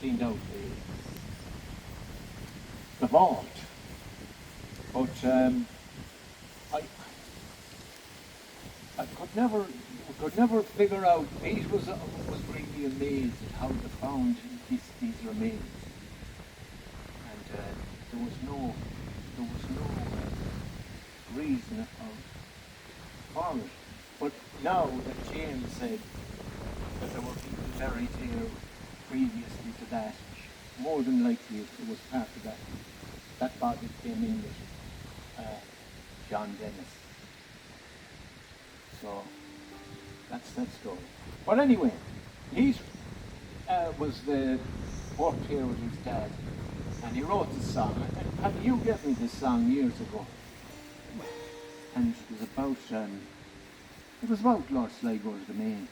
cleaned out the vault. But I could never figure out. Pete was really amazed at how they found these remains, and there was no reason for it. But now that James said that there were people buried here previously to that, more than likely it was part of that body came in with John Dennis. So that's that story. But anyway, he worked here with his dad, and he wrote this song. And you gave me this song years ago, and it was about Lord Sligo's Demesne.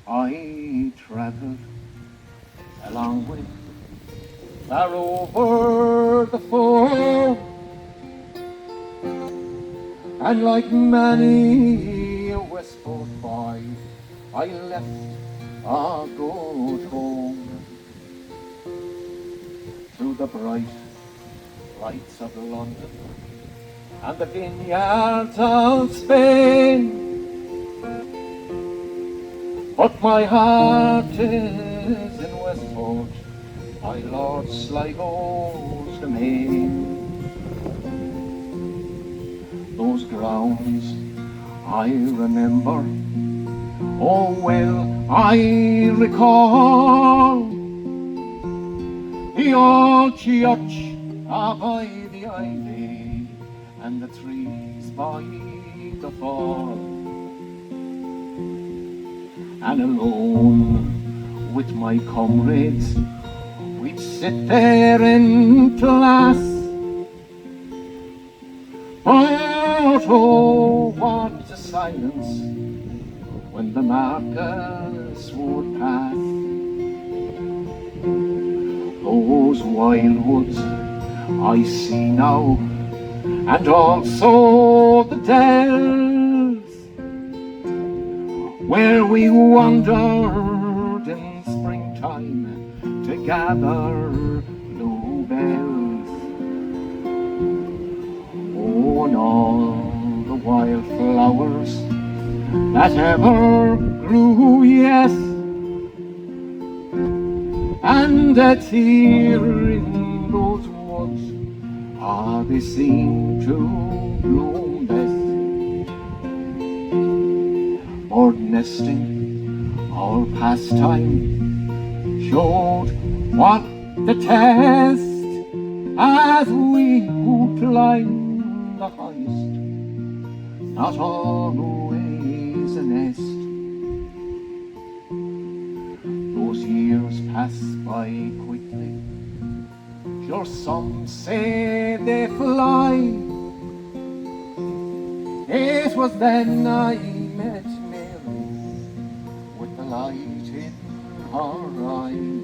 I travelled along with far over the foam, and like many a Westport boy, I left a good home. Through the bright lights of London and the vineyards of Spain, but my heart is in Westport, my Lord Sligo's Demesne. Those grounds I remember, oh well I recall, the old church by the ivy and the trees by the fall. And alone with my comrades, we'd sit there in class. But oh, what a silence when the Marcus would pass. Those wild woods I see now, and also the dells where we wandered in springtime to gather bluebells. Oh, and all the wild flowers that ever grew, yes, and that here in those woods they seem to bloom best. Bird nesting, our pastime, showed what the test as we who climb the highest, not always a nest. Those years pass by quickly, sure some say they fly. It was then I met Mary with the light in her eyes.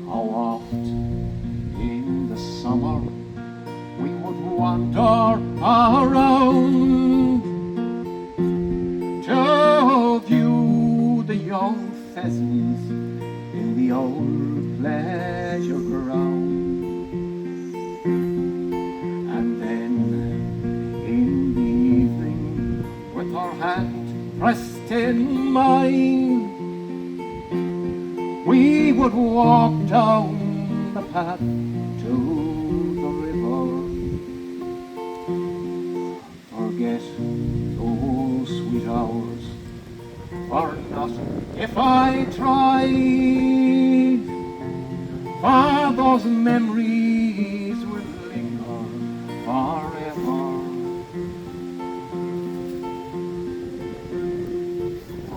How oft in the summer we would wander around to view the young pheasants in the old pleasure ground. And then in the evening, with her hand pressed in mine, we would walk down the path to the river. Forget those sweet hours, or not if I tried, for those memories will linger forever.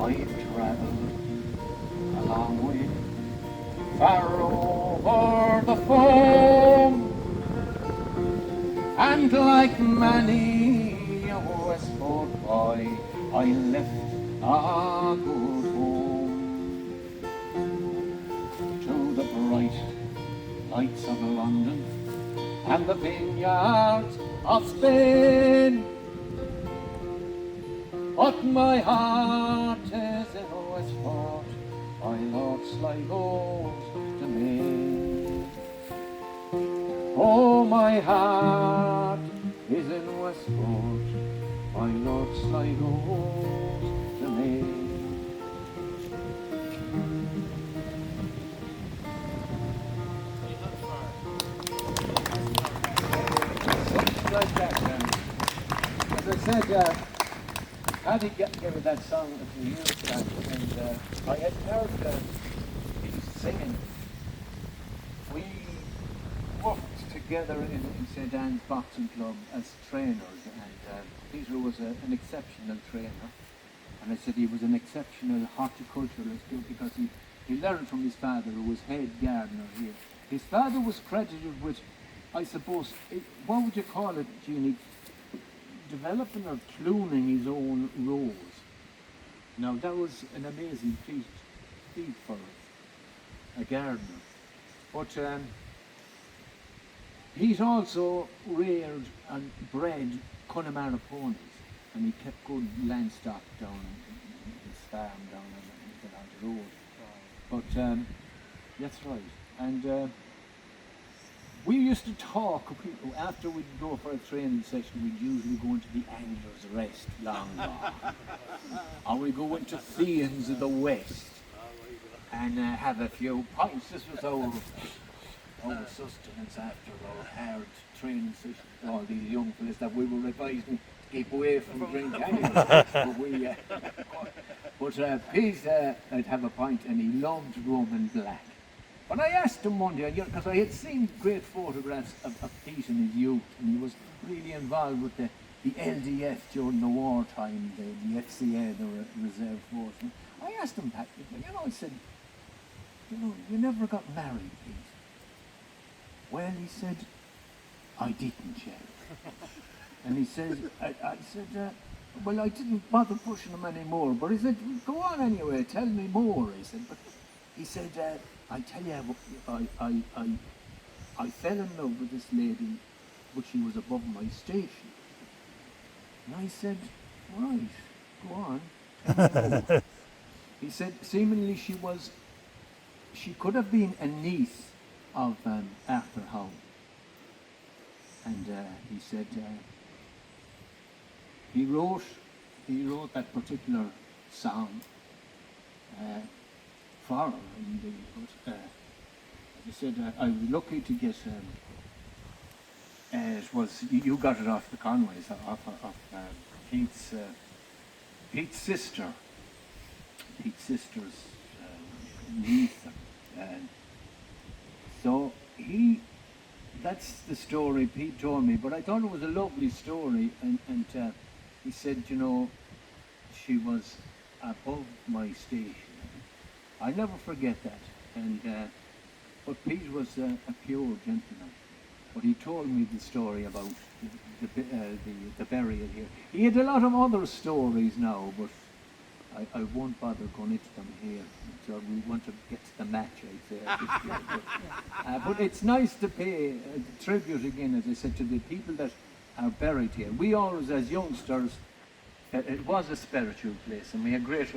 I've travelled a long way, far over the foam, and like many a Westport boy, I left a good home. To the bright lights of London and the vineyards of Spain, But my heart is in Westport, my Lord Sligo's Demesne. Oh, my heart is in Westport, my Lord Sligo's Demesne. Something like that. As I said, Paddy gave me that song a few years back, and I had heard he singing. We worked together in St. Anne's Boxing Club as trainers, and Peter was an exceptional trainer. And I said he was an exceptional horticulturalist too, because he learned from his father, who was head gardener here. His father was credited with, I suppose, what would you call it, Jeannie? Developing or pruning his own rose. Now that was an amazing feat for a gardener. But he's also reared and bred Connemara ponies, and he kept good land stock down in his farm down on the road. But that's right. And we used to talk, after we'd go for a training session, we'd usually go into the Angler's Rest, long gone. Or we'd go into Fiends of the West and have a few pints. This was our sustenance after our hard training session. All these young fellas that we were advising to keep away from drink anyway. But Pete, I'd have a pint, and he loved rum and black. But I asked him one day, because I had seen great photographs of Pete in his youth, and he was really involved with the LDF during the wartime, the FCA, the Reserve Force. And I asked him, Pat, I said, you never got married, Pete. Well, he said, I didn't, Jerry. And he said, I said, well, I didn't bother pushing him anymore. But he said, go on anyway, tell me more. He said, but he said, I tell you, I fell in love with this lady, but she was above my station. And I said, right, go on, tell me more. He said, seemingly she could have been a niece of Arthur Howe. And he said, he wrote that particular song for her, but he said, I was lucky to get, it was, you got it off the Conways, off Pete's sister's niece. So that's the story Pete told me, but I thought it was a lovely story, and he said, she was above my station. I never forget that, and but Pete was a pure gentleman. But he told me the story about the burial here. He had a lot of other stories now, but I won't bother going into them here. So we want to get to the match, I'd say. At this point. But it's nice to pay tribute again, as I said, to the people that are buried here. We always, as youngsters, it was a spiritual place, and we had great